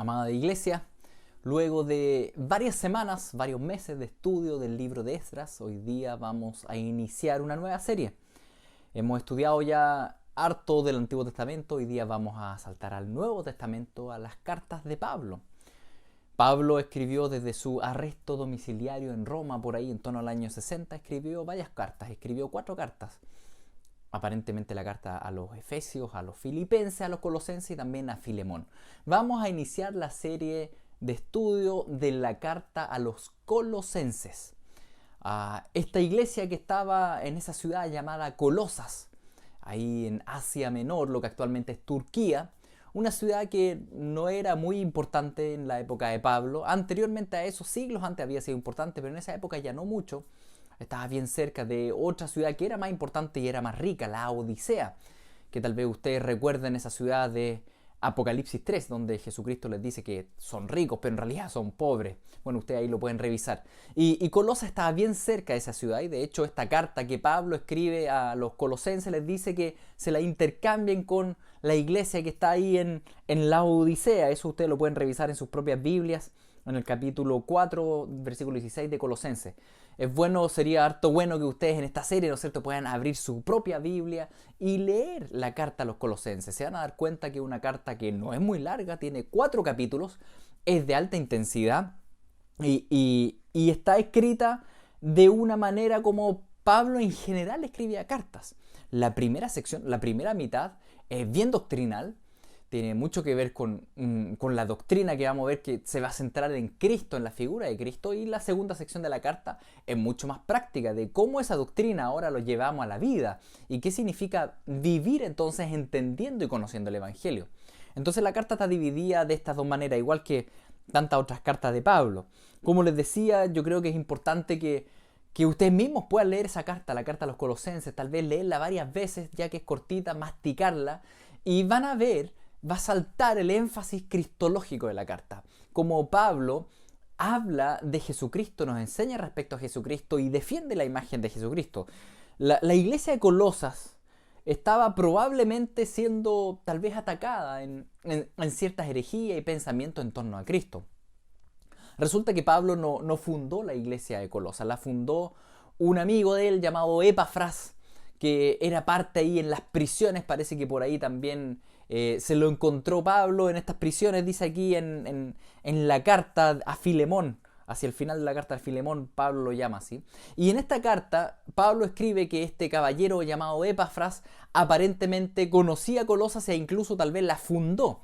Amada Iglesia, luego de varias semanas, varios meses de estudio del libro de Esdras, hoy día vamos a iniciar una nueva serie. Hemos estudiado ya harto del Antiguo Testamento, hoy día vamos a saltar al Nuevo Testamento, a las cartas de Pablo. Pablo escribió desde su arresto domiciliario en Roma, por ahí en torno al año 60, escribió varias cartas, escribió 4 cartas. Aparentemente la carta a los Efesios, a los Filipenses, a los Colosenses y también a Filemón. Vamos a iniciar la serie de estudio de la carta a los Colosenses. Esta iglesia que estaba en esa ciudad llamada Colosas, ahí en Asia Menor, lo que actualmente es Turquía, una ciudad que no era muy importante en la época de Pablo. Anteriormente a esos siglos antes había sido importante, pero en esa época ya no mucho. Estaba bien cerca de otra ciudad que era más importante y era más rica, la Odisea, que tal vez ustedes recuerden esa ciudad de Apocalipsis 3, donde Jesucristo les dice que son ricos, pero en realidad son pobres. Bueno, ustedes ahí lo pueden revisar. Y Colosas estaba bien cerca de esa ciudad, y de hecho esta carta que Pablo escribe a los colosenses les dice que se la intercambien con la iglesia que está ahí en la Odisea. Eso ustedes lo pueden revisar en sus propias Biblias, en el capítulo 4, versículo 16 de Colosenses. Sería harto bueno que ustedes en esta serie, ¿no es cierto?, puedan abrir su propia Biblia y leer la carta a los Colosenses. Se van a dar cuenta que es una carta que no es muy larga, tiene 4 capítulos, es de alta intensidad y está escrita de una manera como Pablo en general escribía cartas. La primera sección, la primera mitad es bien doctrinal. Tiene mucho que ver con la doctrina que vamos a ver, que se va a centrar en Cristo, en la figura de Cristo, y la segunda sección de la carta es mucho más práctica, de cómo esa doctrina ahora lo llevamos a la vida y qué significa vivir entonces entendiendo y conociendo el Evangelio. Entonces la carta está dividida de estas dos maneras, igual que tantas otras cartas de Pablo. Como les decía, yo creo que es importante que ustedes mismos puedan leer esa carta, la carta a los Colosenses, tal vez leerla varias veces, ya que es cortita, masticarla, y van a ver, va a saltar el énfasis cristológico de la carta. Como Pablo habla de Jesucristo, nos enseña respecto a Jesucristo y defiende la imagen de Jesucristo. La iglesia de Colosas estaba probablemente siendo tal vez atacada en ciertas herejías y pensamientos en torno a Cristo. Resulta que Pablo no fundó la iglesia de Colosas, la fundó un amigo de él llamado Epafras, que era parte ahí en las prisiones. Parece que por ahí también se lo encontró Pablo en estas prisiones, dice aquí en la carta a Filemón. Hacia el final de la carta a Filemón, Pablo lo llama así. Y en esta carta, Pablo escribe que este caballero llamado Epafras aparentemente conocía Colosas e incluso tal vez la fundó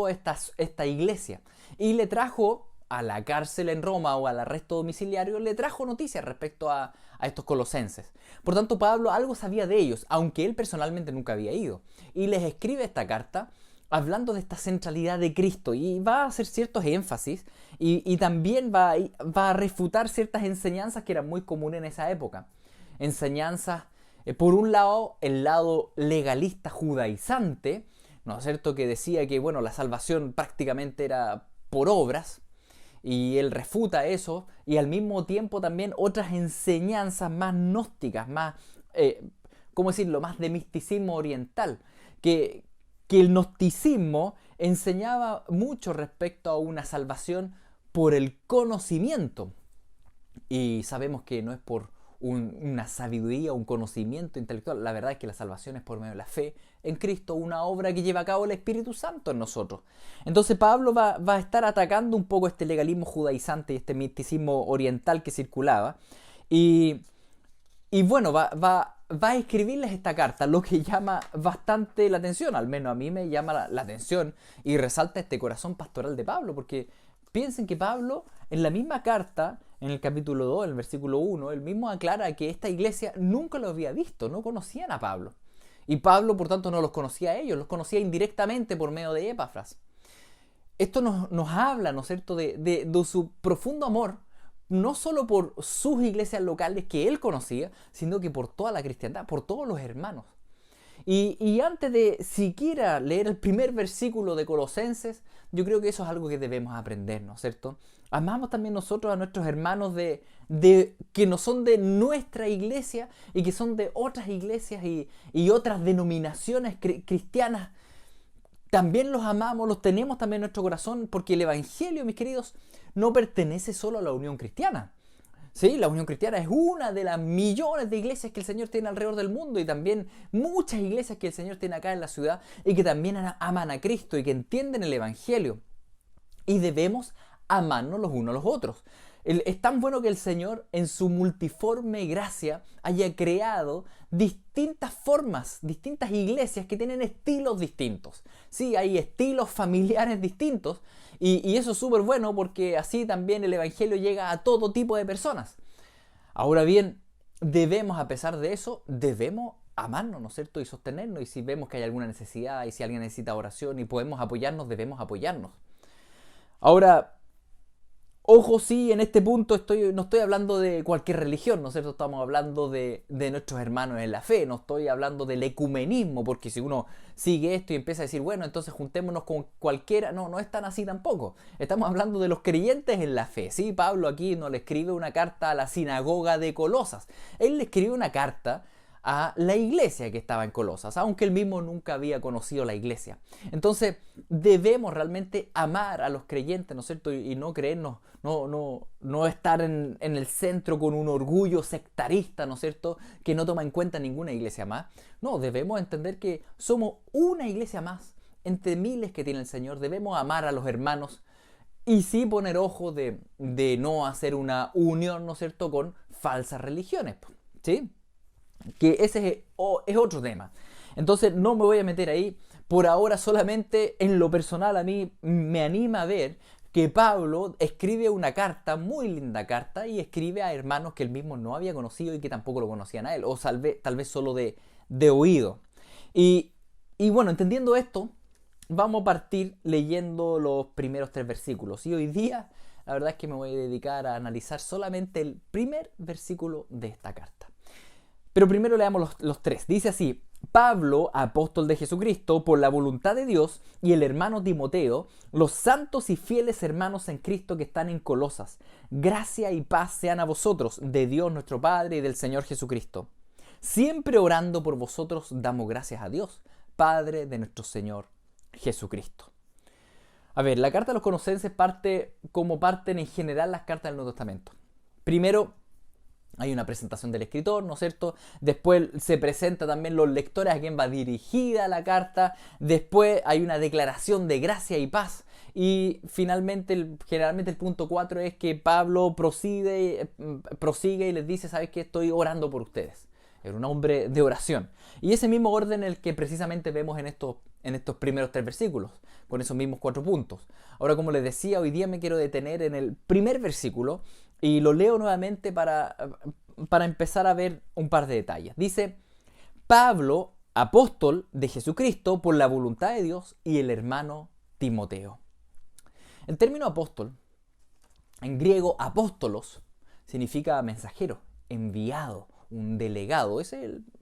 esta iglesia. Y le trajo a la cárcel en Roma o al arresto domiciliario, le trajo noticias respecto a estos colosenses. Por tanto, Pablo algo sabía de ellos, aunque él personalmente nunca había ido. Y les escribe esta carta hablando de esta centralidad de Cristo, y va a hacer ciertos énfasis y también va a refutar ciertas enseñanzas que eran muy comunes en esa época. Enseñanzas, por un lado, el lado legalista judaizante, ¿no es cierto?, que decía que la salvación prácticamente era por obras, y él refuta eso, y al mismo tiempo también otras enseñanzas más gnósticas, más, ¿cómo decirlo?, más de misticismo oriental, que el gnosticismo enseñaba mucho respecto a una salvación por el conocimiento. Y sabemos que no es por una sabiduría, un conocimiento intelectual. La verdad es que la salvación es por medio de la fe en Cristo, una obra que lleva a cabo el Espíritu Santo en nosotros. Entonces Pablo va a estar atacando un poco este legalismo judaizante y este misticismo oriental que circulaba. Y va a escribirles esta carta, lo que llama bastante la atención, al menos a mí me llama la atención, y resalta este corazón pastoral de Pablo, porque piensen que Pablo en la misma carta, en el capítulo 2, en el versículo 1, él mismo aclara que esta iglesia nunca lo había visto, no conocían a Pablo. Y Pablo, por tanto, no los conocía a ellos, los conocía indirectamente por medio de Epafras. Esto nos habla, ¿no es cierto?, de su profundo amor, no solo por sus iglesias locales que él conocía, sino que por toda la cristiandad, por todos los hermanos. Y antes de siquiera leer el primer versículo de Colosenses, yo creo que eso es algo que debemos aprender, ¿no es cierto? Amamos también nosotros a nuestros hermanos que no son de nuestra iglesia y que son de otras iglesias y otras denominaciones cristianas también los amamos, los tenemos también en nuestro corazón, porque el Evangelio, mis queridos, no pertenece solo a la Unión Cristiana. Sí, la Unión Cristiana es una de las millones de iglesias que el Señor tiene alrededor del mundo, y también muchas iglesias que el Señor tiene acá en la ciudad y que también aman a Cristo y que entienden el Evangelio. Y debemos amarnos los unos a los otros. Es tan bueno que el Señor, en su multiforme gracia, haya creado distintas formas, distintas iglesias que tienen estilos distintos. Sí, hay estilos familiares distintos, y eso es súper bueno, porque así también el Evangelio llega a todo tipo de personas. Ahora bien, debemos, a pesar de eso, debemos amarnos, ¿no es cierto? Y sostenernos, y si vemos que hay alguna necesidad, y si alguien necesita oración y podemos apoyarnos, debemos apoyarnos. Ahora, ojo, sí, en este punto no estoy hablando de cualquier religión, ¿no es cierto? Estamos hablando de nuestros hermanos en la fe, no estoy hablando del ecumenismo, porque si uno sigue esto y empieza a decir, bueno, entonces juntémonos con cualquiera, no es tan así tampoco. Estamos hablando de los creyentes en la fe, ¿sí? Pablo aquí no le escribe una carta a la sinagoga de Colosas, él le escribe una carta a la iglesia que estaba en Colosas, aunque él mismo nunca había conocido la iglesia. Entonces debemos realmente amar a los creyentes, ¿no es cierto? Y no creernos, no estar en el centro con un orgullo sectarista, ¿no es cierto?, que no toma en cuenta ninguna iglesia más. No, debemos entender que somos una iglesia más entre miles que tiene el Señor. Debemos amar a los hermanos y sí poner ojo de no hacer una unión, ¿no es cierto?, con falsas religiones, ¿sí? Que ese es otro tema. Entonces no me voy a meter ahí. Por ahora solamente en lo personal a mí me anima a ver que Pablo escribe una carta, muy linda carta, y escribe a hermanos que él mismo no había conocido y que tampoco lo conocían a él, o tal vez solo de oído. Y bueno, entendiendo esto, vamos a partir leyendo los primeros 3 versículos. Y hoy día la verdad es que me voy a dedicar a analizar solamente el primer versículo de esta carta. Pero primero leamos los 3. Dice así: Pablo, apóstol de Jesucristo, por la voluntad de Dios, y el hermano Timoteo, los santos y fieles hermanos en Cristo que están en Colosas. Gracia y paz sean a vosotros, de Dios nuestro Padre y del Señor Jesucristo. Siempre orando por vosotros damos gracias a Dios, Padre de nuestro Señor Jesucristo. A ver, la carta a los Colosenses parte como parten en general las cartas del Nuevo Testamento. Primero, hay una presentación del escritor, ¿no es cierto? Después se presenta también los lectores a quien va dirigida la carta. Después hay una declaración de gracia y paz. Y finalmente, generalmente el punto 4 es que Pablo prosigue y les dice, ¿sabes qué? Estoy orando por ustedes. Era un hombre de oración. Y ese mismo orden el que precisamente vemos en estos primeros 3 versículos, con esos mismos 4 puntos. Ahora, como les decía, hoy día me quiero detener en el primer versículo y lo leo nuevamente para empezar a ver un par de detalles. Dice: Pablo, apóstol de Jesucristo por la voluntad de Dios, y el hermano Timoteo. El término apóstol, en griego apóstolos, significa mensajero, enviado, un delegado.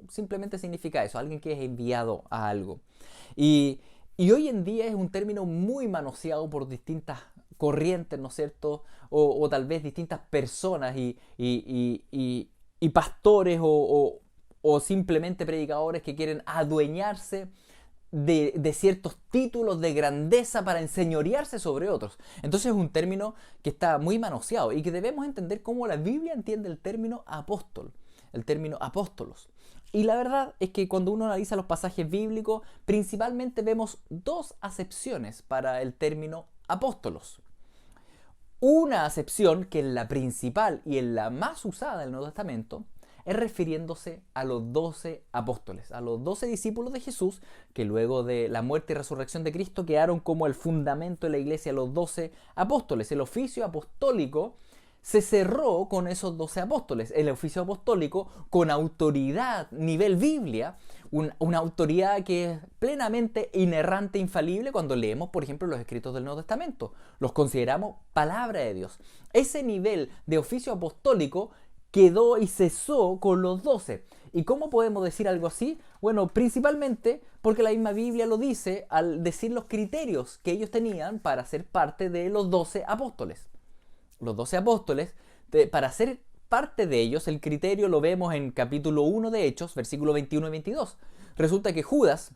Simplemente significa eso, alguien que es enviado a algo. Y hoy en día es un término muy manoseado por distintas corrientes, ¿no es cierto? O tal vez distintas personas y pastores o simplemente predicadores que quieren adueñarse de ciertos títulos de grandeza para enseñorearse sobre otros. Entonces es un término que está muy manoseado y que debemos entender cómo la Biblia entiende el término apóstol, el término apóstolos. Y la verdad es que cuando uno analiza los pasajes bíblicos, principalmente vemos 2 acepciones para el término apóstolos. Una acepción, que es la principal y es la más usada en el Nuevo Testamento, es refiriéndose a los 12 apóstoles, a los 12 discípulos de Jesús, que luego de la muerte y resurrección de Cristo quedaron como el fundamento de la iglesia, los 12 apóstoles. El oficio apostólico se cerró con esos 12 apóstoles. El oficio apostólico con autoridad, nivel Biblia, una autoridad que es plenamente inerrante e infalible cuando leemos, por ejemplo, los escritos del Nuevo Testamento. Los consideramos palabra de Dios. Ese nivel de oficio apostólico quedó y cesó con los 12. ¿Y cómo podemos decir algo así? Bueno, principalmente porque la misma Biblia lo dice al decir los criterios que ellos tenían para ser parte de los 12 apóstoles. Los 12 apóstoles, para ser parte de ellos, el criterio lo vemos en capítulo 1 de Hechos, versículos 21 y 22. Resulta que Judas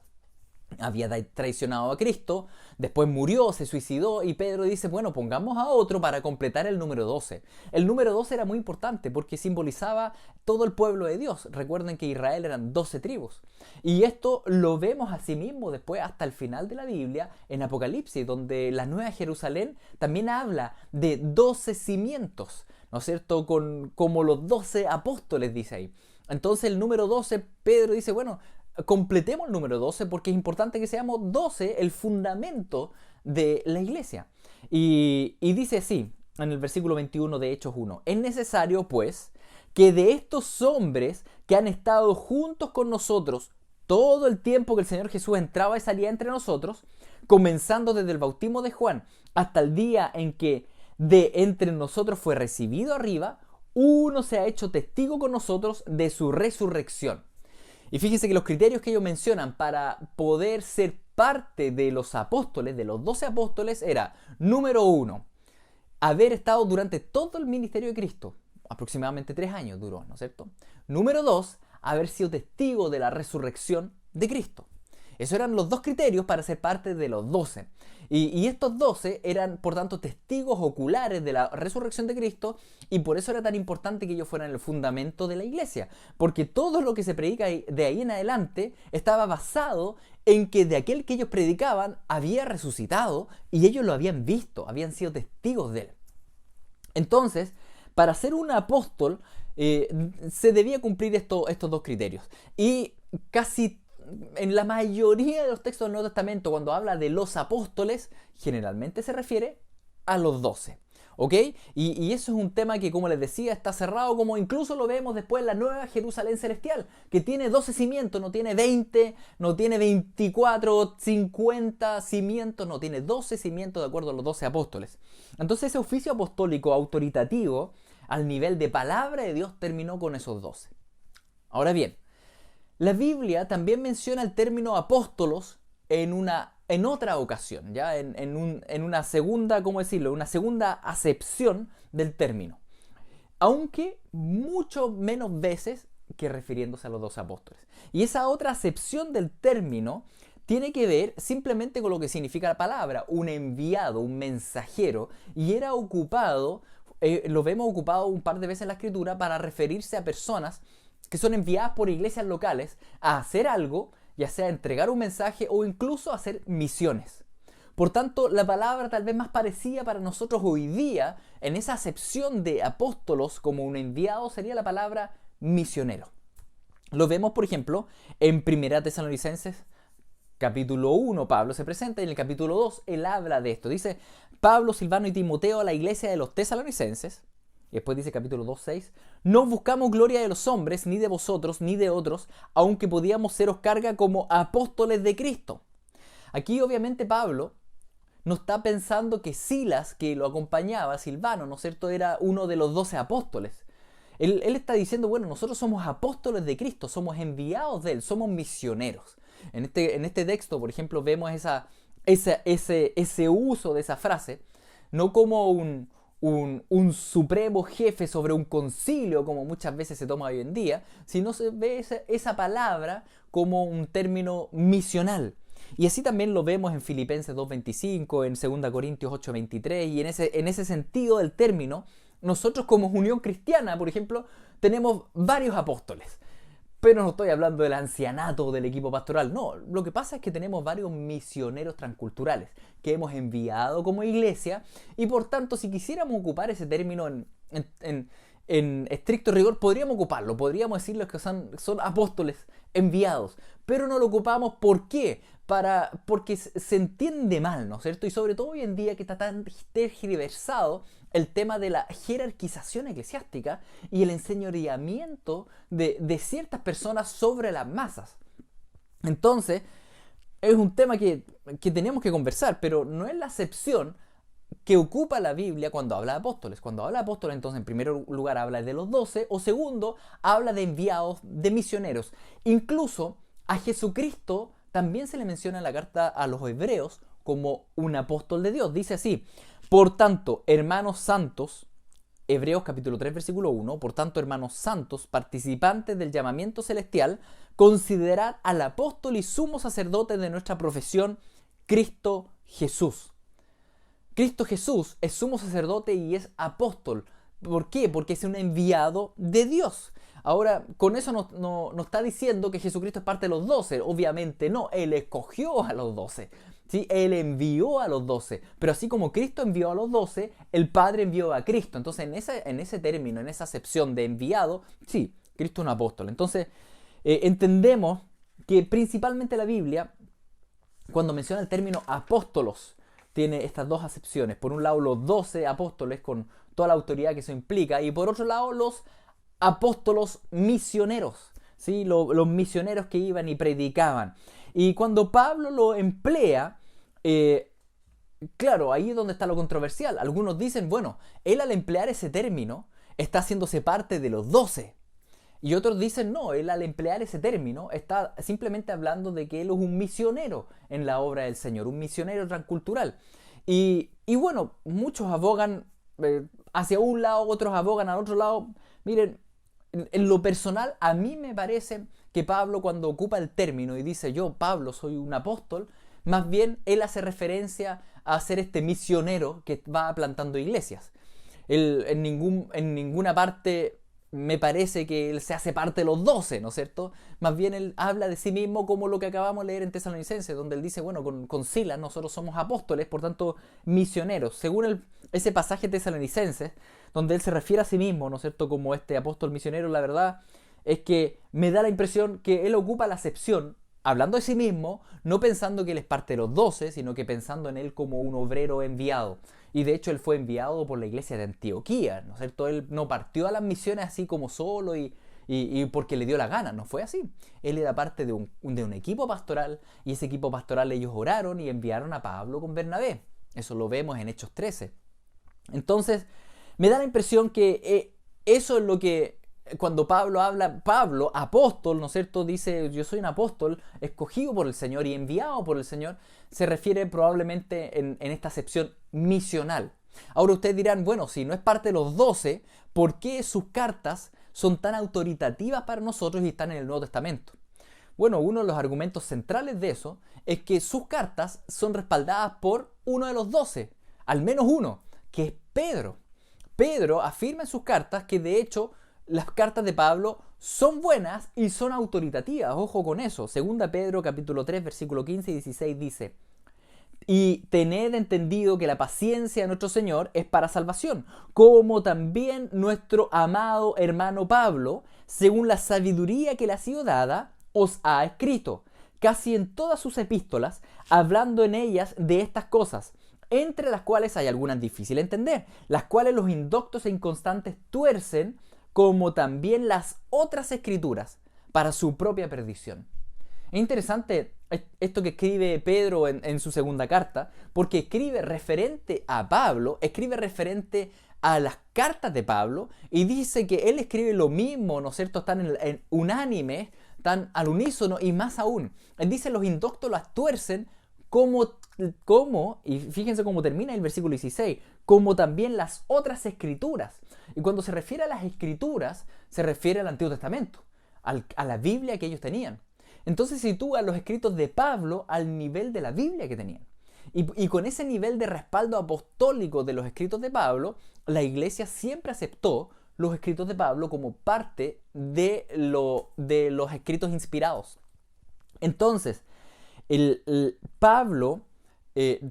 había traicionado a Cristo, después murió, se suicidó y Pedro dice, bueno, pongamos a otro para completar el número 12. El número 12 era muy importante porque simbolizaba todo el pueblo de Dios. Recuerden que Israel eran 12 tribus. Y esto lo vemos así mismo después hasta el final de la Biblia en Apocalipsis, donde la Nueva Jerusalén también habla de 12 cimientos, ¿no es cierto? Como los 12 apóstoles, dice ahí. Entonces el número 12, Pedro dice, bueno, completemos el número 12 porque es importante que seamos 12 el fundamento de la iglesia. Y dice así, en el versículo 21 de Hechos 1, es necesario pues que de estos hombres que han estado juntos con nosotros todo el tiempo que el Señor Jesús entraba y salía entre nosotros, comenzando desde el bautismo de Juan hasta el día en que de entre nosotros fue recibido arriba, uno se ha hecho testigo con nosotros de su resurrección. Y fíjense que los criterios que ellos mencionan para poder ser parte de los apóstoles, de los 12 apóstoles, era, número 1, haber estado durante todo el ministerio de Cristo, aproximadamente 3 años duró, ¿no es cierto? Número 2, haber sido testigo de la resurrección de Cristo. Esos eran los dos criterios para ser parte de los 12. Y estos 12 eran, por tanto, testigos oculares de la resurrección de Cristo, y por eso era tan importante que ellos fueran el fundamento de la iglesia. Porque todo lo que se predica de ahí en adelante estaba basado en que de aquel que ellos predicaban había resucitado y ellos lo habían visto, habían sido testigos de él. Entonces, para ser un apóstol, se debía cumplir estos dos criterios. Y casi en la mayoría de los textos del Nuevo Testamento, cuando habla de los apóstoles, generalmente se refiere a los 12. ¿Ok? Y eso es un tema que, como les decía, está cerrado, como incluso lo vemos después en la Nueva Jerusalén Celestial, que tiene 12 cimientos, no tiene 20, no tiene 24, 50 cimientos, no, tiene 12 cimientos de acuerdo a los 12 apóstoles. Entonces ese oficio apostólico autoritativo, al nivel de palabra de Dios, terminó con esos 12. Ahora bien, la Biblia también menciona el término apóstolos en otra ocasión, ¿ya? En una segunda, ¿cómo decirlo? Una segunda acepción del término. Aunque mucho menos veces que refiriéndose a los 12 apóstoles. Y esa otra acepción del término tiene que ver simplemente con lo que significa la palabra, un enviado, un mensajero, y era ocupado, lo vemos ocupado un par de veces en la Escritura para referirse a personas que son enviadas por iglesias locales a hacer algo, ya sea entregar un mensaje o incluso hacer misiones. Por tanto, la palabra tal vez más parecida para nosotros hoy día, en esa acepción de apóstolos como un enviado, sería la palabra misionero. Lo vemos, por ejemplo, en 1 Tesalonicenses, capítulo 1, Pablo se presenta, y en el capítulo 2 él habla de esto. Dice, Pablo, Silvano y Timoteo a la iglesia de los tesalonicenses. Y después dice capítulo 2:6, no buscamos gloria de los hombres, ni de vosotros, ni de otros, aunque podíamos seros carga como apóstoles de Cristo. Aquí obviamente Pablo no está pensando que Silas, que lo acompañaba, Silvano, ¿no es cierto?, era uno de los 12 apóstoles. Él está diciendo, bueno, nosotros somos apóstoles de Cristo, somos enviados de Él, somos misioneros. En este texto, por ejemplo, vemos ese uso de esa frase, no como un supremo jefe sobre un concilio, como muchas veces se toma hoy en día, sino se ve esa palabra como un término misional. Y así también lo vemos en Filipenses 2:25, en 2 Corintios 8:23, y en ese sentido del término, nosotros como Unión Cristiana, por ejemplo, tenemos varios apóstoles. Pero no estoy hablando del ancianato o del equipo pastoral, no. Lo que pasa es que tenemos varios misioneros transculturales que hemos enviado como iglesia, y por tanto, si quisiéramos ocupar ese término en estricto rigor, podríamos ocuparlo, podríamos decirles que son apóstoles enviados, pero no lo ocupamos. ¿Por qué? Porque se entiende mal, ¿no es cierto? Y sobre todo hoy en día que está tan tergiversado el tema de la jerarquización eclesiástica y el enseñoreamiento de ciertas personas sobre las masas. Entonces, es un tema que tenemos que conversar, pero no es la acepción que ocupa la Biblia cuando habla de apóstoles. Cuando habla de apóstoles, entonces, en primer lugar, habla de los 12, o segundo, habla de enviados, de misioneros. Incluso a Jesucristo también se le menciona en la carta a los hebreos como un apóstol de Dios. Dice así, por tanto, hermanos santos, Hebreos capítulo 3, versículo 1, por tanto, hermanos santos, participantes del llamamiento celestial, considerad al apóstol y sumo sacerdote de nuestra profesión, Cristo Jesús. Cristo Jesús es sumo sacerdote y es apóstol. ¿Por qué? Porque es un enviado de Dios. Ahora, con eso no está diciendo que Jesucristo es parte de los 12. Obviamente no, Él escogió a los 12. ¿Sí? Él envió a los 12. Pero así como Cristo envió a los 12, el Padre envió a Cristo. Entonces, en ese término, en esa acepción de enviado, sí, Cristo es un apóstol. Entonces, entendemos que principalmente la Biblia, cuando menciona el término apóstolos, tiene estas dos acepciones. Por un lado, los 12 apóstoles con toda la autoridad que eso implica, y por otro lado, los apóstolos misioneros, ¿sí? Los misioneros que iban y predicaban. Y cuando Pablo lo emplea, claro, ahí es donde está lo controversial. Algunos dicen, bueno, él al emplear ese término está haciéndose parte de los 12. Y otros dicen, no, él al emplear ese término está simplemente hablando de que él es un misionero en la obra del Señor, un misionero transcultural. Y bueno, muchos abogan hacia un lado, otros abogan al otro lado. Miren, en lo personal, a mí me parece que Pablo, cuando ocupa el término y dice yo, Pablo, soy un apóstol, más bien él hace referencia a ser este misionero que va plantando iglesias. Él en ninguna parte me parece que él se hace parte de los 12, ¿no es cierto? Más bien él habla de sí mismo como lo que acabamos de leer en Tesalonicenses, donde él dice, bueno, con Silas nosotros somos apóstoles, por tanto misioneros. Según ese pasaje de Tesalonicenses, donde él se refiere a sí mismo, ¿no es cierto?, como este apóstol misionero, la verdad es que me da la impresión que él ocupa la acepción, hablando de sí mismo, no pensando que él es parte de los 12, sino que pensando en él como un obrero enviado. Y de hecho él fue enviado por la iglesia de Antioquía, ¿no es cierto? Él no partió a las misiones así como solo y porque le dio la gana, no fue así. Él era parte de un equipo pastoral, y ese equipo pastoral ellos oraron y enviaron a Pablo con Bernabé. Eso lo vemos en Hechos 13. Entonces, me da la impresión que eso es lo que, cuando Pablo habla, Pablo, apóstol, ¿no es cierto?, dice, yo soy un apóstol escogido por el Señor y enviado por el Señor, se refiere probablemente en esta acepción misional. Ahora ustedes dirán, bueno, si no es parte de los 12, ¿por qué sus cartas son tan autoritativas para nosotros y están en el Nuevo Testamento? Bueno, uno de los argumentos centrales de eso es que sus cartas son respaldadas por uno de los 12, al menos uno, que es Pedro. Pedro afirma en sus cartas que de hecho las cartas de Pablo son buenas y son autoritativas. Ojo con eso. Segunda Pedro capítulo 3 versículo 15 y 16 dice: y tened entendido que la paciencia de nuestro Señor es para salvación, como también nuestro amado hermano Pablo, según la sabiduría que le ha sido dada, os ha escrito, casi en todas sus epístolas, hablando en ellas de estas cosas, entre las cuales hay algunas difíciles de entender, las cuales los indoctos e inconstantes tuercen, como también las otras escrituras, para su propia perdición. Es interesante esto que escribe Pedro en su segunda carta, porque escribe referente a Pablo, escribe referente a las cartas de Pablo, y dice que él escribe lo mismo, ¿no es cierto?, están en unánime, están al unísono, y más aún, él dice los indoctos las tuercen como, y fíjense cómo termina el versículo 16, como también las otras escrituras. Y cuando se refiere a las escrituras, se refiere al Antiguo Testamento, a la Biblia que ellos tenían. Entonces sitúa los escritos de Pablo al nivel de la Biblia que tenían. Y con ese nivel de respaldo apostólico de los escritos de Pablo, la iglesia siempre aceptó los escritos de Pablo como parte de los escritos inspirados. Entonces, Pablo,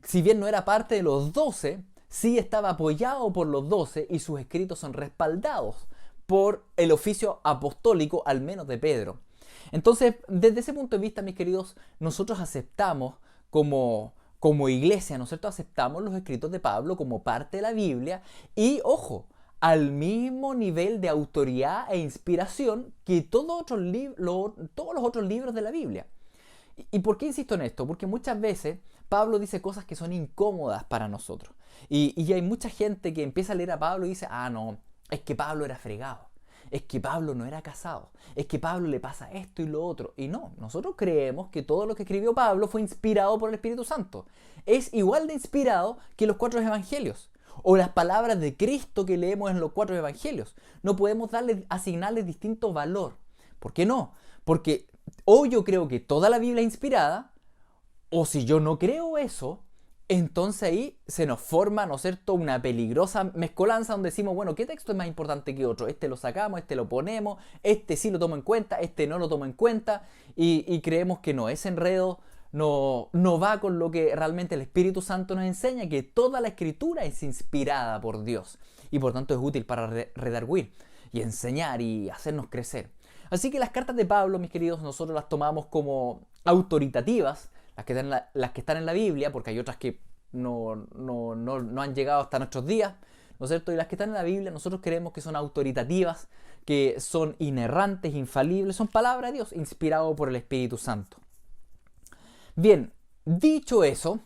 si bien no era parte de los 12, sí estaba apoyado por los 12 y sus escritos son respaldados por el oficio apostólico, al menos de Pedro. Entonces, desde ese punto de vista, mis queridos, nosotros aceptamos como iglesia, ¿no es cierto?, aceptamos los escritos de Pablo como parte de la Biblia y, ojo, al mismo nivel de autoridad e inspiración que todos los otros libros de la Biblia. ¿Y por qué insisto en esto? Porque muchas veces Pablo dice cosas que son incómodas para nosotros. Y hay mucha gente que empieza a leer a Pablo y dice, no, es que Pablo era fregado. Es que Pablo no era casado, es que Pablo le pasa esto y lo otro. Y no, nosotros creemos que todo lo que escribió Pablo fue inspirado por el Espíritu Santo. Es igual de inspirado que los 4 evangelios. o las palabras de Cristo que leemos en los 4 evangelios. No podemos asignarles distinto valor. ¿Por qué no? Porque o yo creo que toda la Biblia es inspirada, o si yo no creo eso, entonces ahí se nos forma, ¿no es cierto?, una peligrosa mezcolanza donde decimos, bueno, ¿qué texto es más importante que otro? Este lo sacamos, este lo ponemos, este sí lo tomo en cuenta, este no lo tomo en cuenta, y creemos que no, ese enredo no va con lo que realmente el Espíritu Santo nos enseña, que toda la Escritura es inspirada por Dios, y por tanto es útil para redarguir, y enseñar, y hacernos crecer. Así que las cartas de Pablo, mis queridos, nosotros las tomamos como autoritativas, las que están en la Biblia, porque hay otras que no han llegado hasta nuestros días, ¿no es cierto? Y las que están en la Biblia nosotros creemos que son autoritativas, que son inerrantes, infalibles, son palabra de Dios, inspirado por el Espíritu Santo. Bien, dicho eso,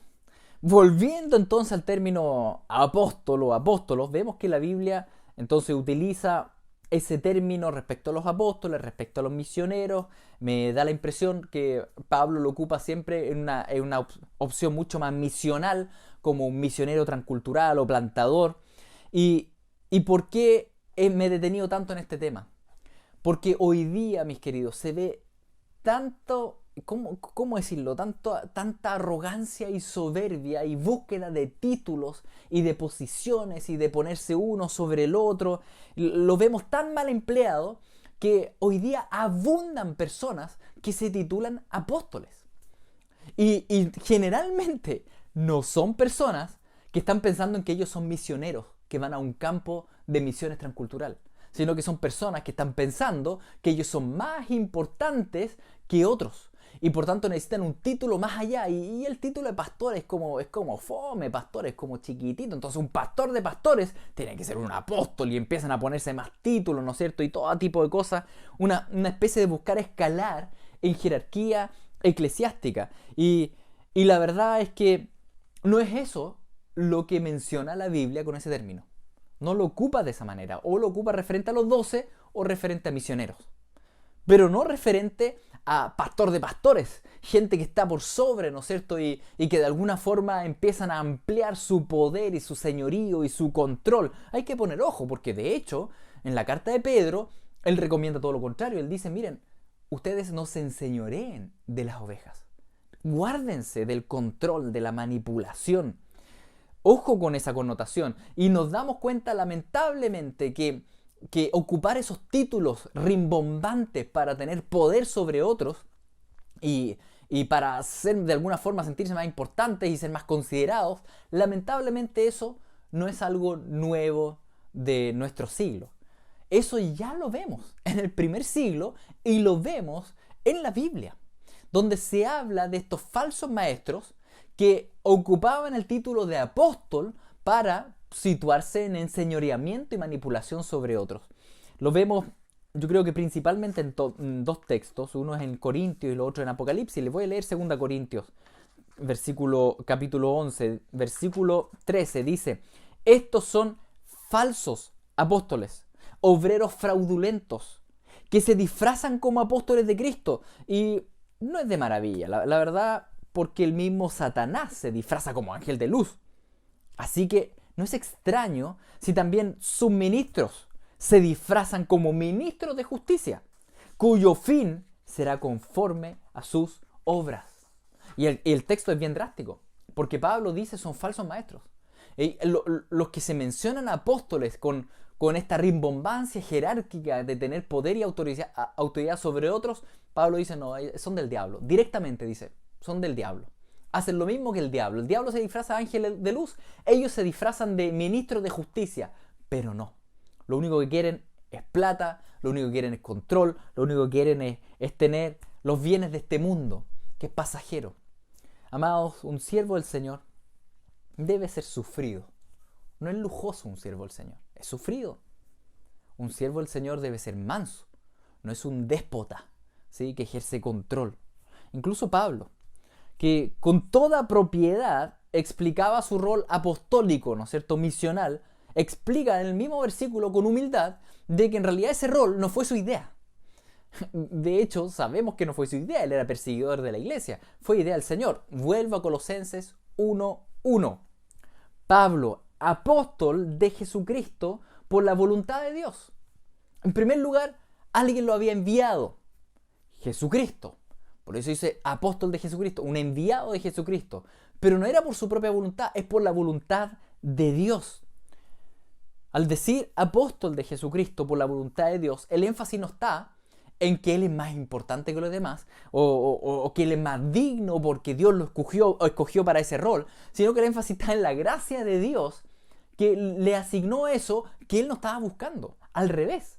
volviendo entonces al término apóstolo, apóstolos, vemos que la Biblia entonces utiliza ese término respecto a los apóstoles, respecto a los misioneros. Me da la impresión que Pablo lo ocupa siempre en una opción mucho más misional, como un misionero transcultural o plantador. ¿Y por qué me he detenido tanto en este tema? Porque hoy día, mis queridos, se ve tanto, ¿cómo decirlo? Tanta arrogancia y soberbia y búsqueda de títulos y de posiciones y de ponerse uno sobre el otro. Lo vemos tan mal empleado que hoy día abundan personas que se titulan apóstoles. Y generalmente no son personas que están pensando en que ellos son misioneros, que van a un campo de misiones transcultural, sino que son personas que están pensando que ellos son más importantes que otros. Y por tanto necesitan un título más allá. Y el título de pastor es como fome, pastor es como chiquitito. Entonces un pastor de pastores tiene que ser un apóstol y empiezan a ponerse más títulos, ¿no es cierto? Y todo tipo de cosas. Una especie de buscar escalar en jerarquía eclesiástica. Y la verdad es que no es eso lo que menciona la Biblia con ese término. No lo ocupa de esa manera. O lo ocupa referente a los 12 o referente a misioneros. Pero no referente a pastor de pastores, gente que está por sobre, ¿no es cierto? Y que de alguna forma empiezan a ampliar su poder y su señorío y su control. Hay que poner ojo, porque de hecho, en la carta de Pedro, él recomienda todo lo contrario. Él dice, miren, ustedes no se enseñoreen de las ovejas. Guárdense del control, de la manipulación. Ojo con esa connotación. Y nos damos cuenta, lamentablemente, que ocupar esos títulos rimbombantes para tener poder sobre otros y para de alguna forma sentirse más importantes y ser más considerados, lamentablemente eso no es algo nuevo de nuestro siglo. Eso ya lo vemos en el primer siglo y lo vemos en la Biblia, donde se habla de estos falsos maestros que ocupaban el título de apóstol para situarse en enseñoreamiento y manipulación sobre otros. Lo vemos, yo creo que principalmente en dos textos, uno es en Corintios y lo otro en Apocalipsis. Les voy a leer 2 Corintios, capítulo 11, versículo 13, dice: estos son falsos apóstoles, obreros fraudulentos, que se disfrazan como apóstoles de Cristo. Y no es de maravilla, la verdad, porque el mismo Satanás se disfraza como ángel de luz. Así que no es extraño si también sus ministros se disfrazan como ministros de justicia, cuyo fin será conforme a sus obras. Y el texto es bien drástico, porque Pablo dice son falsos maestros. Los que se mencionan apóstoles con esta rimbombancia jerárquica de tener poder y autoridad sobre otros, Pablo dice no, son del diablo. Directamente dice, son del diablo. Hacen lo mismo que el diablo. El diablo se disfraza de ángel de luz. Ellos se disfrazan de ministros de justicia. Pero no. Lo único que quieren es plata. Lo único que quieren es control. Lo único que quieren es tener los bienes de este mundo, que es pasajero. Amados, un siervo del Señor debe ser sufrido. No es lujoso un siervo del Señor. Es sufrido. Un siervo del Señor debe ser manso. No es un déspota, ¿sí?, que ejerce control. Incluso Pablo, que con toda propiedad explicaba su rol apostólico, ¿no es cierto?, misional, explica en el mismo versículo con humildad de que en realidad ese rol no fue su idea. De hecho, sabemos que no fue su idea, él era perseguidor de la iglesia, fue idea del Señor. Vuelvo a Colosenses 1:1. Pablo, apóstol de Jesucristo por la voluntad de Dios. En primer lugar, alguien lo había enviado, Jesucristo. Por eso dice apóstol de Jesucristo, un enviado de Jesucristo. Pero no era por su propia voluntad, es por la voluntad de Dios. Al decir apóstol de Jesucristo por la voluntad de Dios, el énfasis no está en que Él es más importante que los demás o que Él es más digno porque Dios lo escogió para ese rol, sino que el énfasis está en la gracia de Dios que le asignó eso que Él no estaba buscando. Al revés.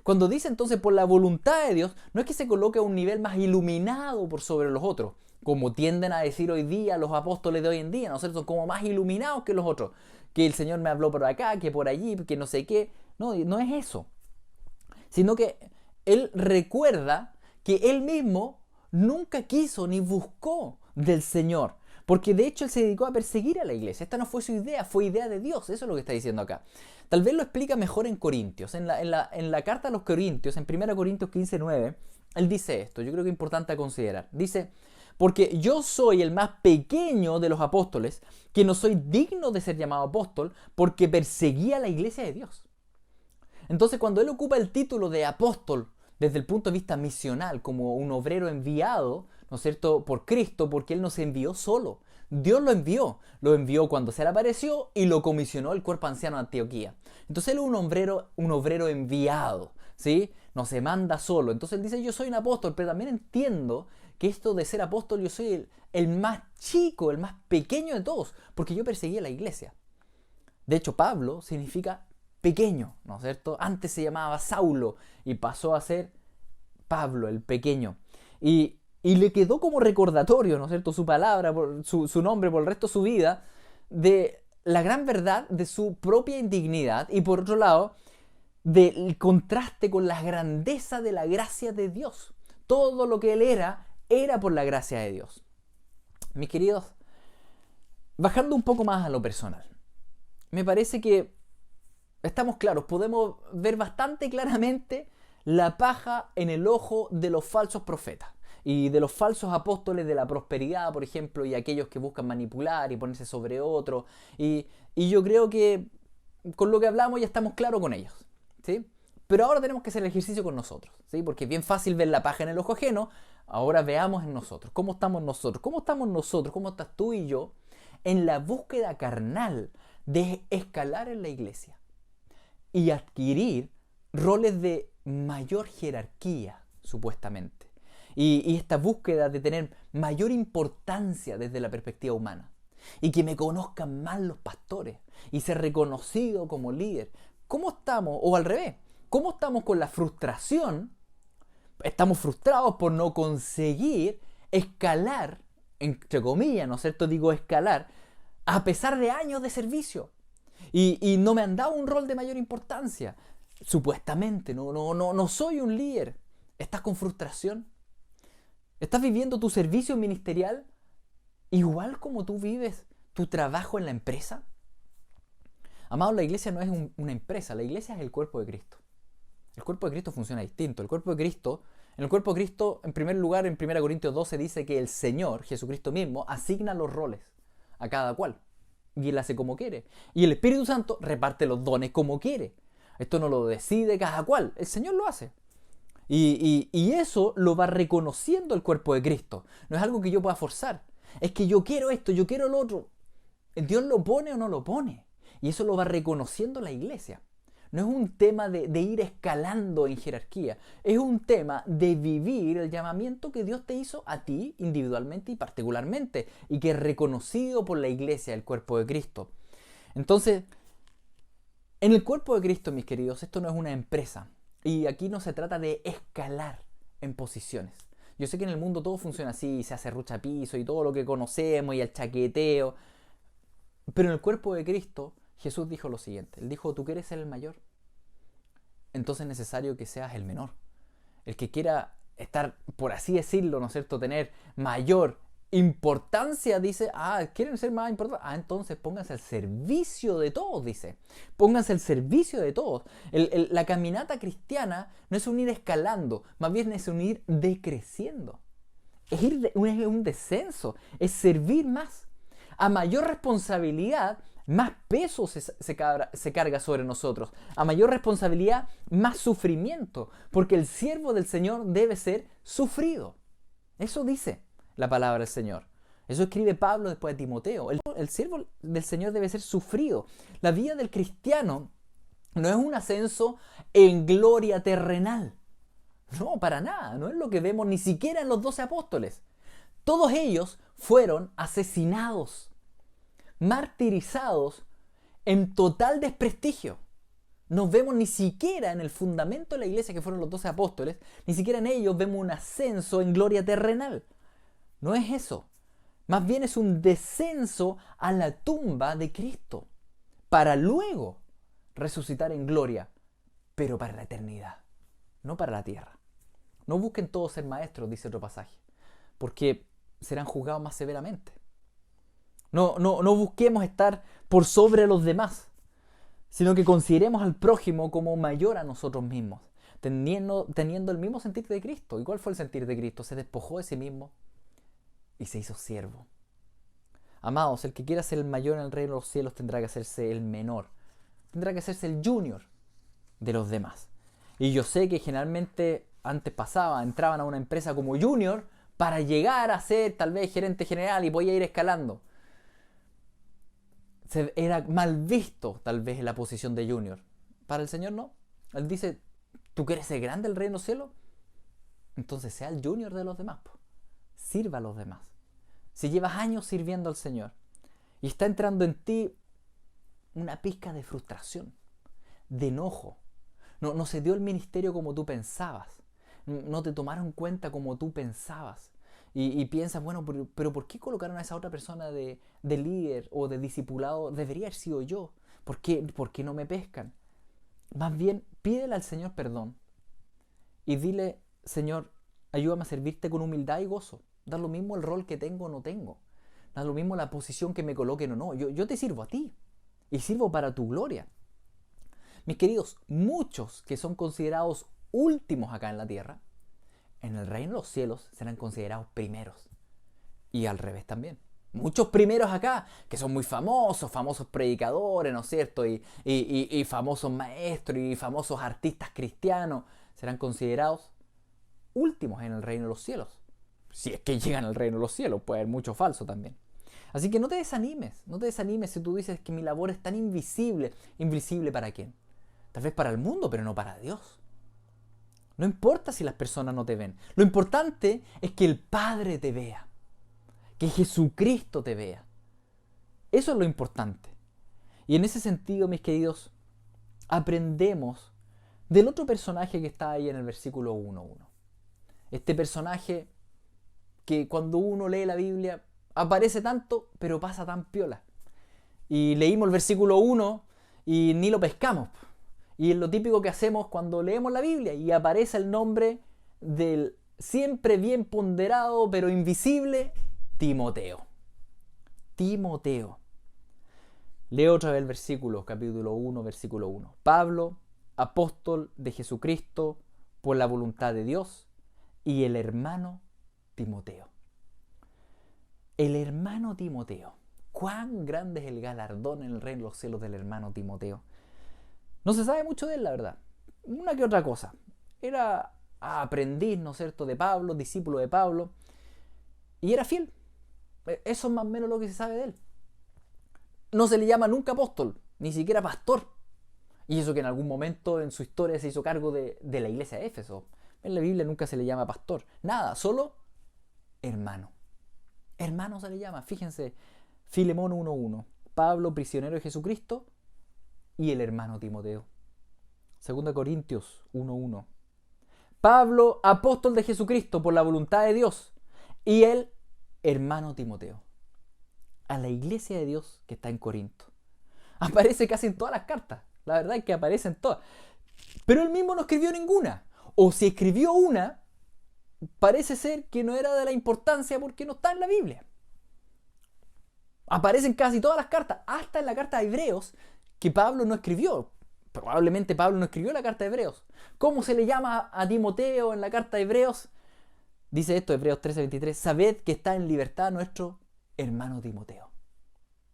Cuando dice entonces por la voluntad de Dios, no es que se coloque a un nivel más iluminado por sobre los otros, como tienden a decir hoy día los apóstoles de hoy en día, ¿no es cierto? Como más iluminados que los otros. Que el Señor me habló por acá, que por allí, que no sé qué. No, no es eso. Sino que Él recuerda que Él mismo nunca quiso ni buscó del Señor. Porque de hecho Él se dedicó a perseguir a la iglesia. Esta no fue su idea, fue idea de Dios. Eso es lo que está diciendo acá. Tal vez lo explica mejor en Corintios. En la carta a los Corintios, en 1 Corintios 15:9, Él dice esto. Yo creo que es importante a considerar. Dice: porque yo soy el más pequeño de los apóstoles, que no soy digno de ser llamado apóstol, porque perseguía la iglesia de Dios. Entonces, cuando él ocupa el título de apóstol desde el punto de vista misional, como un obrero enviado, ¿no es cierto?, por Cristo, porque él no se envió solo. Dios lo envió cuando se le apareció y lo comisionó el cuerpo anciano de Antioquía. Entonces él es un obrero enviado, ¿sí? No se manda solo. Entonces él dice: yo soy un apóstol, pero también entiendo que esto de ser apóstol, yo soy el más chico, el más pequeño de todos, porque yo perseguía la iglesia. De hecho, Pablo significa pequeño, ¿no es cierto? Antes se llamaba Saulo y pasó a ser Pablo, el pequeño. Y le quedó como recordatorio, ¿no es cierto?, su palabra, su nombre por el resto de su vida, de la gran verdad de su propia indignidad y, por otro lado, del contraste con la grandeza de la gracia de Dios. Todo lo que él era por la gracia de Dios. Mis queridos, bajando un poco más a lo personal, me parece que estamos claros, podemos ver bastante claramente la paja en el ojo de los falsos profetas y de los falsos apóstoles de la prosperidad, por ejemplo, y aquellos que buscan manipular y ponerse sobre otros. Y yo creo que con lo que hablamos ya estamos claros con ellos, ¿sí? Pero ahora tenemos que hacer el ejercicio con nosotros, ¿sí? Porque es bien fácil ver la paja en el ojo ajeno. Ahora veamos en nosotros. ¿Cómo estamos nosotros? ¿Cómo estamos nosotros? ¿Cómo estás tú y yo en la búsqueda carnal de escalar en la iglesia y adquirir roles de mayor jerarquía, supuestamente? Y esta búsqueda de tener mayor importancia desde la perspectiva humana. Y que me conozcan más los pastores y ser reconocido como líder. ¿Cómo estamos? O al revés, ¿cómo estamos con la frustración? Estamos frustrados por no conseguir escalar, entre comillas, ¿no es cierto? Digo escalar, a pesar de años de servicio. Y no me han dado un rol de mayor importancia. Supuestamente, no soy un líder. ¿Estás con frustración? ¿Estás viviendo tu servicio ministerial igual como tú vives tu trabajo en la empresa? Amados, la iglesia no es una empresa, la iglesia es el cuerpo de Cristo. El cuerpo de Cristo funciona distinto. En el cuerpo de Cristo, en primer lugar, en 1 Corintios 12 dice que el Señor, Jesucristo mismo, asigna los roles a cada cual. Y Él hace como quiere. Y el Espíritu Santo reparte los dones como quiere. Esto no lo decide cada cual, el Señor lo hace. Y eso lo va reconociendo el cuerpo de Cristo. No es algo que yo pueda forzar. Es que yo quiero esto, yo quiero lo otro. Dios lo pone o no lo pone. Y eso lo va reconociendo la iglesia. No es un tema de ir escalando en jerarquía. Es un tema de vivir el llamamiento que Dios te hizo a ti individualmente y particularmente. Y que es reconocido por la iglesia, el cuerpo de Cristo. Entonces, en el cuerpo de Cristo, mis queridos, esto no es una empresa. Y aquí no se trata de escalar en posiciones. Yo sé que en el mundo todo funciona así, se hace ruchapizo y todo lo que conocemos y el chaqueteo. Pero en el cuerpo de Cristo, Jesús dijo lo siguiente. Él dijo: ¿tú quieres ser el mayor? Entonces es necesario que seas el menor. El que quiera estar, por así decirlo, ¿no es cierto?, tener mayor importancia, dice: ¿quieren ser más importantes? Entonces pónganse al servicio de todos, dice. Pónganse al servicio de todos. La caminata cristiana no es un ir escalando, más bien es un ir decreciendo. Es un descenso, es servir más. A mayor responsabilidad, más peso se carga sobre nosotros. A mayor responsabilidad, más sufrimiento. Porque el siervo del Señor debe ser sufrido. Eso dice la palabra del Señor. Eso escribe Pablo después de Timoteo. El siervo del Señor debe ser sufrido. La vida del cristiano no es un ascenso en gloria terrenal. No, para nada. No es lo que vemos ni siquiera en los 12 apóstoles. Todos ellos fueron asesinados, martirizados en total desprestigio. No vemos ni siquiera en el fundamento de la iglesia que fueron los 12 apóstoles, ni siquiera en ellos vemos un ascenso en gloria terrenal. No es eso. Más bien es un descenso a la tumba de Cristo, para luego resucitar en gloria, pero para la eternidad, no para la tierra. No busquen todos ser maestros, dice otro pasaje, porque serán juzgados más severamente. No busquemos estar por sobre los demás, sino que consideremos al prójimo como mayor a nosotros mismos, teniendo el mismo sentir de Cristo. ¿Y cuál fue el sentir de Cristo? Se despojó de sí mismo y se hizo siervo. Amados, el que quiera ser el mayor en el reino de los cielos tendrá que hacerse el menor. Tendrá que hacerse el junior de los demás. Y yo sé que generalmente antes entraban a una empresa como junior para llegar a ser tal vez gerente general y podía ir escalando. Era mal visto tal vez en la posición de junior. Para el Señor no. Él dice, ¿tú quieres ser grande en el reino de los cielos? Entonces sea el junior de los demás. Sirva a los demás. Si llevas años sirviendo al Señor y está entrando en ti una pizca de frustración, de enojo, no se dio el ministerio como tú pensabas, no te tomaron en cuenta como tú pensabas, y piensas, bueno, pero ¿por qué colocaron a esa otra persona de líder o de discipulado? Debería haber sido yo. ¿Por qué no me pescan? Más bien, pídele al Señor perdón y dile, Señor, ayúdame a servirte con humildad y gozo. Da lo mismo el rol que tengo o no tengo. Da lo mismo la posición que me coloquen o no. Yo te sirvo a ti y sirvo para tu gloria. Mis queridos, muchos que son considerados últimos acá en la tierra, en el reino de los cielos serán considerados primeros. Y al revés también. Muchos primeros acá, que son muy famosos predicadores, ¿no es cierto? Y famosos maestros y famosos artistas cristianos, serán considerados últimos en el reino de los cielos. Si es que llegan al reino de los cielos, puede haber mucho falso también. Así que no te desanimes si tú dices que mi labor es tan invisible. ¿Invisible para quién? Tal vez para el mundo, pero no para Dios. No importa si las personas no te ven. Lo importante es que el Padre te vea. Que Jesucristo te vea. Eso es lo importante. Y en ese sentido, mis queridos, aprendemos del otro personaje que está ahí en el versículo 1.1. Este personaje que cuando uno lee la Biblia aparece tanto, pero pasa tan piola. Y leímos el versículo 1 y ni lo pescamos. Y es lo típico que hacemos cuando leemos la Biblia y aparece el nombre del siempre bien ponderado, pero invisible, Timoteo. Timoteo. Leo otra vez el versículo, capítulo 1, versículo 1. Pablo, apóstol de Jesucristo, por la voluntad de Dios, y el hermano Timoteo. El hermano Timoteo. Cuán grande es el galardón en el reino de los cielos del hermano Timoteo. No se sabe mucho de él, la verdad. Una que otra cosa. Era aprendiz, ¿no es cierto?, de Pablo, discípulo de Pablo. Y era fiel. Eso es más o menos lo que se sabe de él. No se le llama nunca apóstol, ni siquiera pastor. Y eso que en algún momento en su historia se hizo cargo de la iglesia de Éfeso. En la Biblia nunca se le llama pastor. Nada, solo hermano. Hermano se le llama. Fíjense, Filemón 1.1. Pablo, prisionero de Jesucristo, y el hermano Timoteo. 2 Corintios 1.1. Pablo, apóstol de Jesucristo por la voluntad de Dios, y el hermano Timoteo. A la iglesia de Dios que está en Corinto. Aparece casi en todas las cartas. La verdad es que aparece en todas. Pero él mismo no escribió ninguna. O si escribió una, parece ser que no era de la importancia porque no está en la Biblia. Aparecen casi todas las cartas, hasta en la carta de Hebreos, que Pablo no escribió. Probablemente Pablo no escribió la carta de Hebreos. ¿Cómo se le llama a Timoteo en la carta de Hebreos? Dice esto, Hebreos 13:23. Sabed que está en libertad nuestro hermano Timoteo.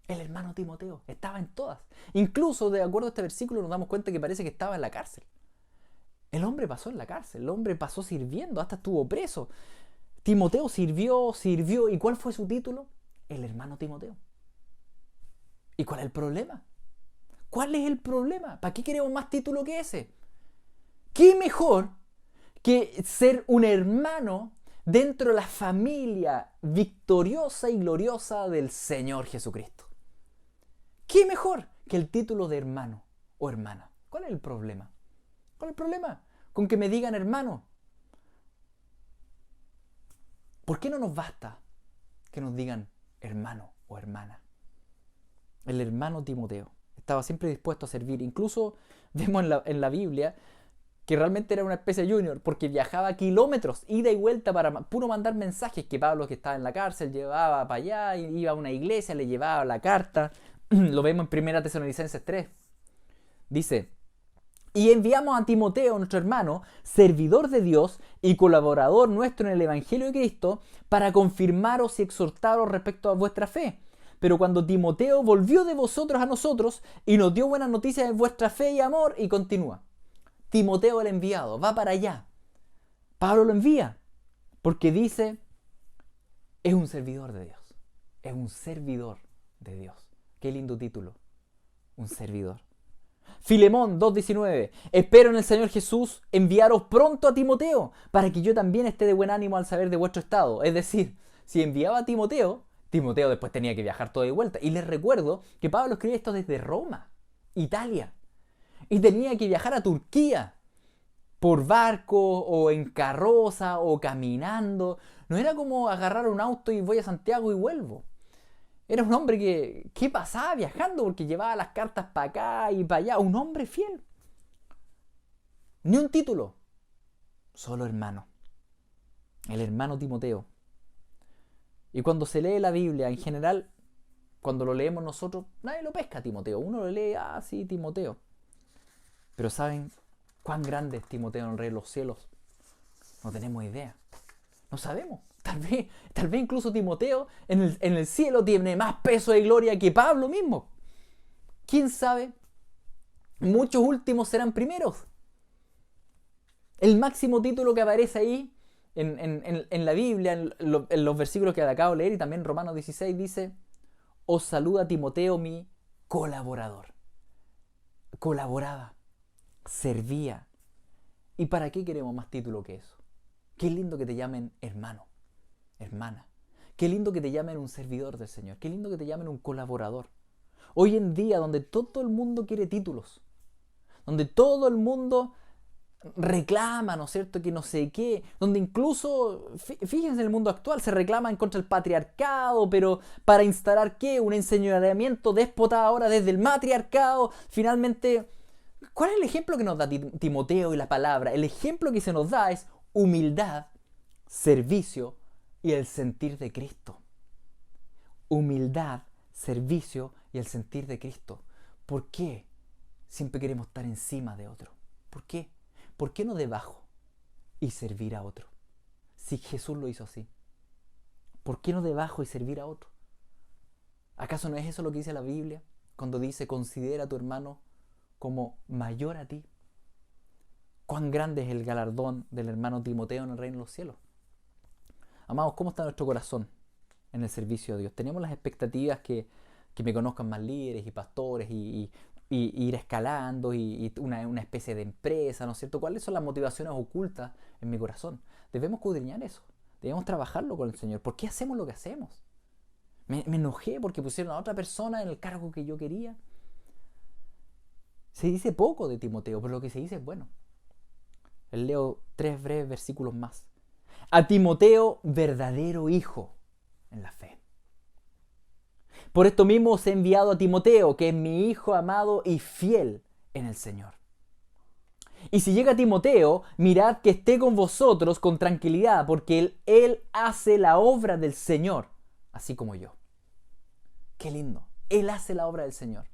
El hermano Timoteo estaba en todas. Incluso, de acuerdo a este versículo, nos damos cuenta que parece que estaba en la cárcel. El hombre pasó en la cárcel, el hombre pasó sirviendo, hasta estuvo preso. Timoteo sirvió. ¿Y cuál fue su título? El hermano Timoteo. ¿Y cuál es el problema? ¿Cuál es el problema? ¿Para qué queremos más título que ese? ¿Qué mejor que ser un hermano dentro de la familia victoriosa y gloriosa del Señor Jesucristo? ¿Qué mejor que el título de hermano o hermana? ¿Cuál es el problema? ¿Cuál es el problema? Con que me digan hermano. ¿Por qué no nos basta que nos digan hermano o hermana? El hermano Timoteo estaba siempre dispuesto a servir. Incluso vemos en la Biblia que realmente era una especie de junior, porque viajaba kilómetros, ida y vuelta para puro mandar mensajes, que Pablo, que estaba en la cárcel, llevaba para allá, iba a una iglesia, le llevaba la carta. Lo vemos en 1 Tesalonicenses 3. Dice: y enviamos a Timoteo, nuestro hermano, servidor de Dios y colaborador nuestro en el Evangelio de Cristo, para confirmaros y exhortaros respecto a vuestra fe. Pero cuando Timoteo volvió de vosotros a nosotros y nos dio buenas noticias de vuestra fe y amor, y continúa. Timoteo el enviado, va para allá. Pablo lo envía, porque dice, es un servidor de Dios. Es un servidor de Dios. Qué lindo título, un servidor. Filemón 2:19. Espero en el Señor Jesús enviaros pronto a Timoteo, para que yo también esté de buen ánimo al saber de vuestro estado. Es decir, si enviaba a Timoteo, Timoteo después tenía que viajar todo de vuelta. Y les recuerdo que Pablo escribía esto desde Roma, Italia. Y tenía que viajar a Turquía por barco o en carroza o caminando. No era como agarrar un auto y voy a Santiago y vuelvo. Era un hombre que pasaba viajando porque llevaba las cartas para acá y para allá. Un hombre fiel. Ni un título. Solo hermano. El hermano Timoteo. Y cuando se lee la Biblia, en general, cuando lo leemos nosotros, nadie lo pesca a Timoteo. Uno lo lee, sí, Timoteo. Pero ¿saben cuán grande es Timoteo en el reino de los cielos? No tenemos idea. No sabemos. Tal vez incluso Timoteo en el cielo tiene más peso y gloria que Pablo mismo. ¿Quién sabe? Muchos últimos serán primeros. El máximo título que aparece ahí en la Biblia, en los versículos que acabo de leer, y también en Romanos 16, dice: os saluda Timoteo, mi colaborador. Colaboraba, servía. ¿Y para qué queremos más título que eso? Qué lindo que te llamen hermano, hermana. Qué lindo que te llamen un servidor del Señor. Qué lindo que te llamen un colaborador. Hoy en día, donde todo el mundo quiere títulos, donde todo el mundo reclama, ¿no es cierto?, que no sé qué, donde incluso, fíjense, en el mundo actual se reclama en contra del patriarcado, pero para instalar ¿qué? Un enseñoreamiento déspota ahora desde el matriarcado. Finalmente, ¿cuál es el ejemplo que nos da Timoteo y la palabra? El ejemplo que se nos da es humildad, servicio y el sentir de Cristo. Humildad, servicio y el sentir de Cristo. ¿Por qué siempre queremos estar encima de otro? ¿Por qué? ¿Por qué no debajo y servir a otro? Si Jesús lo hizo así. ¿Por qué no debajo y servir a otro? ¿Acaso no es eso lo que dice la Biblia? Cuando dice, considera a tu hermano como mayor a ti. ¿Cuán grande es el galardón del hermano Timoteo en el reino de los cielos? Amados, ¿cómo está nuestro corazón en el servicio de Dios? ¿Tenemos las expectativas que me conozcan más líderes y pastores y ir escalando y una especie de empresa, ¿no es cierto? ¿Cuáles son las motivaciones ocultas en mi corazón? Debemos escudriñar eso. Debemos trabajarlo con el Señor. ¿Por qué hacemos lo que hacemos? Me enojé porque pusieron a otra persona en el cargo que yo quería. Se dice poco de Timoteo, pero lo que se dice es bueno. Les leo 3 breves versículos más. A Timoteo, verdadero hijo en la fe. Por esto mismo os he enviado a Timoteo, que es mi hijo amado y fiel en el Señor. Y si llega Timoteo, mirad que esté con vosotros con tranquilidad, porque él hace la obra del Señor, así como yo. Qué lindo. Él hace la obra del Señor.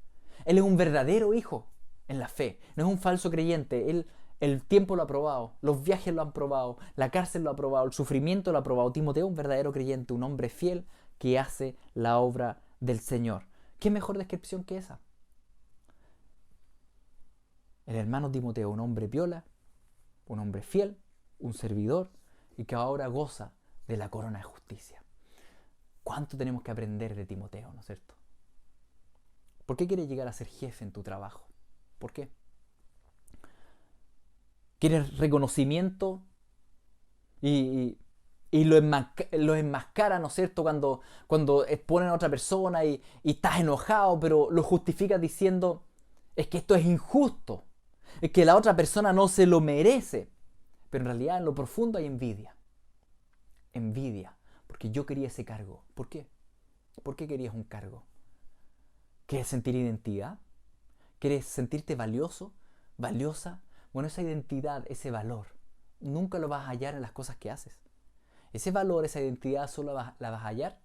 Él es un verdadero hijo en la fe. No es un falso creyente. El tiempo lo ha probado, los viajes lo han probado, la cárcel lo ha probado, el sufrimiento lo ha probado. Timoteo es un verdadero creyente, un hombre fiel que hace la obra del Señor. ¿Qué mejor descripción que esa? El hermano Timoteo, un hombre piola, un hombre fiel, un servidor y que ahora goza de la corona de justicia. ¿Cuánto tenemos que aprender de Timoteo, no es cierto? ¿Por qué quieres llegar a ser jefe en tu trabajo? ¿Por qué? ¿Quieres reconocimiento? Y lo enmascara, ¿no es cierto? Cuando exponen a otra persona y estás enojado, pero lo justificas diciendo, es que esto es injusto, es que la otra persona no se lo merece. Pero en realidad en lo profundo hay envidia. Envidia, porque yo quería ese cargo. ¿Por qué? ¿Por qué querías un cargo? ¿Quieres sentir identidad? ¿Quieres sentirte valioso? ¿Valiosa? Bueno, esa identidad, ese valor, nunca lo vas a hallar en las cosas que haces. Ese valor, esa identidad solo la vas a hallar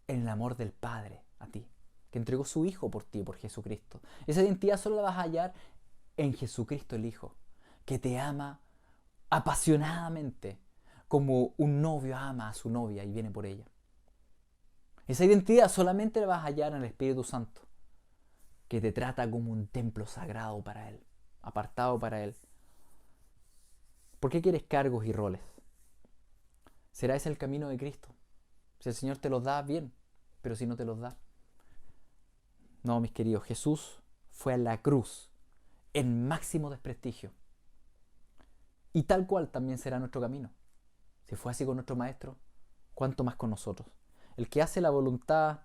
en el amor del Padre a ti, que entregó su Hijo por ti, por Jesucristo. Esa identidad solo la vas a hallar en Jesucristo el Hijo, que te ama apasionadamente, como un novio ama a su novia y viene por ella. Esa identidad solamente la vas a hallar en el Espíritu Santo, que te trata como un templo sagrado para Él, apartado para Él. ¿Por qué quieres cargos y roles? ¿Será ese el camino de Cristo? Si el Señor te los da, bien, pero si no te los da. No, mis queridos, Jesús fue a la cruz en máximo desprestigio. Y tal cual también será nuestro camino. Si fue así con nuestro Maestro, ¿cuánto más con nosotros? El que hace la voluntad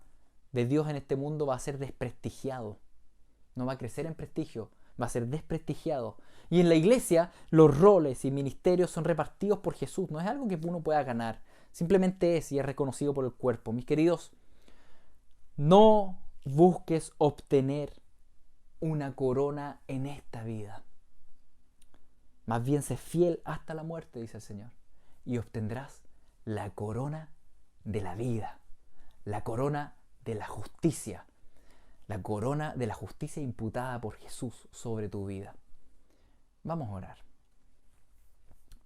de Dios en este mundo va a ser desprestigiado. No va a crecer en prestigio, va a ser desprestigiado. Y en la iglesia los roles y ministerios son repartidos por Jesús. No es algo que uno pueda ganar. Simplemente es y es reconocido por el cuerpo. Mis queridos, no busques obtener una corona en esta vida. Más bien sé fiel hasta la muerte, dice el Señor. Y obtendrás la corona de la vida. La corona de la justicia. La corona de la justicia imputada por Jesús sobre tu vida. Vamos a orar.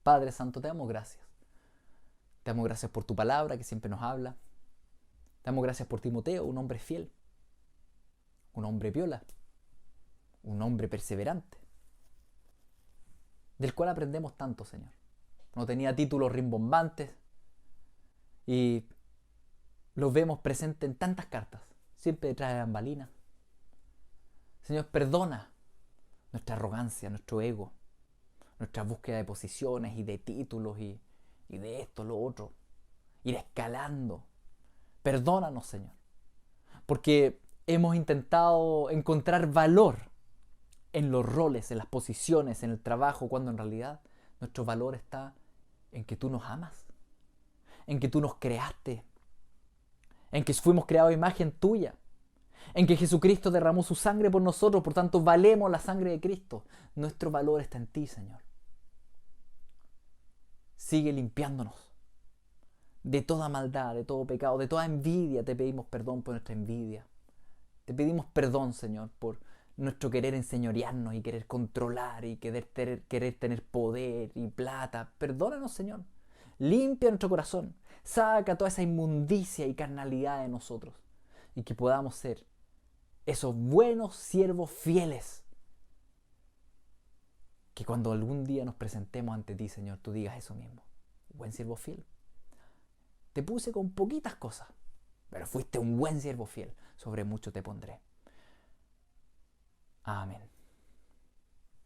Padre Santo, te damos gracias. Te damos gracias por tu palabra que siempre nos habla. Te damos gracias por Timoteo, un hombre fiel, un hombre piola, un hombre perseverante, del cual aprendemos tanto, Señor. No tenía títulos rimbombantes y los vemos presentes en tantas cartas, siempre detrás de bambalinas. Señor, perdona nuestra arrogancia, nuestro ego, nuestra búsqueda de posiciones y de títulos y de esto, lo otro. Ir escalando. Perdónanos, Señor. Porque hemos intentado encontrar valor en los roles, en las posiciones, en el trabajo, cuando en realidad nuestro valor está en que tú nos amas, en que tú nos creaste, en que fuimos creados a imagen tuya, en que Jesucristo derramó su sangre por nosotros, por tanto valemos la sangre de Cristo. Nuestro valor está en ti, Señor. Sigue limpiándonos de toda maldad, de todo pecado, de toda envidia. Te pedimos perdón por nuestra envidia. Te pedimos perdón, Señor, por nuestro querer enseñorearnos y querer controlar y querer tener poder y plata. Perdónanos, Señor. Limpia nuestro corazón. Saca toda esa inmundicia y carnalidad de nosotros. Y que podamos ser esos buenos siervos fieles. Que cuando algún día nos presentemos ante ti, Señor, tú digas eso mismo. Buen siervo fiel. Te puse con poquitas cosas, pero fuiste un buen siervo fiel. Sobre mucho te pondré. Amén.